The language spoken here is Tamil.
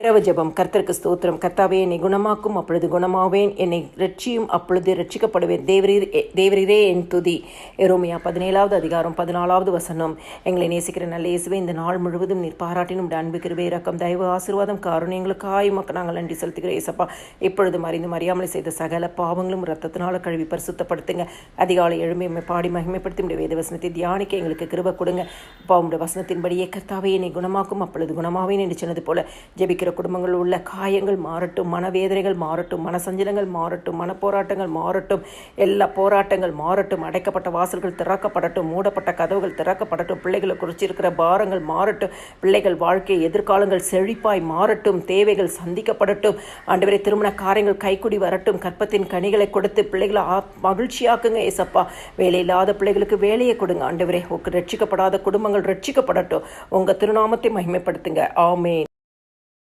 இரவு ஜெபம். கர்த்தருக்கு ஸ்தோத்திரம். கர்த்தாவே, என்னை குணமாக்கும், அப்பொழுது குணமாவேன். என்னை ரட்சியும், அப்பொழுது ரட்சிக்கப்படுவேன். தேவரீரே என் துதி. எரோமியா 17வது அதிகாரம் 14வது வசனம். எங்களை நேசிக்கிற நல்ல இயேசுவே, இந்த நாள் முழுவதும் நீர் பாராட்டினும் அன்பு, கிருபை, இரக்கம், தயவு, ஆசீர்வாதம், காருண்யங்களுக்காய் உமக்கு நாங்கள் நன்றி செலுத்துகிறேன் இயேசப்பா. இப்பொழுதும் அறிந்தும் அறியாமலே செய்த சகல பாவங்களும் இரத்தத்தினால கழுவி பரிசுத்தப்படுத்துங்க. அதிகாலை எழுமை பாடி மகிமைப்படுத்தி உடைய வேத வசனத்தை தியானிக்க எங்களுக்கு கிருபை கொடுங்க. அப்பா, உடைய வசனத்தின்படியே கர்த்தாவே, என்னை குணமாக்கும், அப்பொழுது குணமாவேன் என்று சொன்னது போல ஜெபிக்கிற குடும்பங்கள் உள்ள காயங்கள் மாறட்டும், மனவேதனைகள் மாறட்டும், மனசஞ்சலங்கள் மாறட்டும், மனப்போராட்டங்கள் மாறட்டும், எல்லா போராட்டங்கள் மாறட்டும், அடைக்கப்பட்ட வாசல்கள் திறக்கப்படட்டும், மூடப்பட்ட கதவுகள் திறக்கப்படட்டும், பிள்ளைகளை குறிச்சிருக்கிற பாரங்கள் மாறட்டும், பிள்ளைகள் வாழ்க்கை எதிர்காலங்கள் செழிப்பாய் மாறட்டும், தேவைகள் சந்திக்கப்படட்டும். ஆண்டவரே, திருமண காரியங்கள் கைக்குடி வரட்டும், கற்பத்தின் கனிகளை கொடுத்து பிள்ளைகளை மகிழ்ச்சியாக்குங்க ஏசப்பா. வேலை இல்லாத பிள்ளைகளுக்கு வேலையை கொடுங்க ஆண்டவரே. ரட்சிக்கப்படாத குடும்பங்கள் ரட்சிக்கப்படட்டும். உங்க திருநாமத்தை மகிமைப்படுத்துங்க. ஆமென்.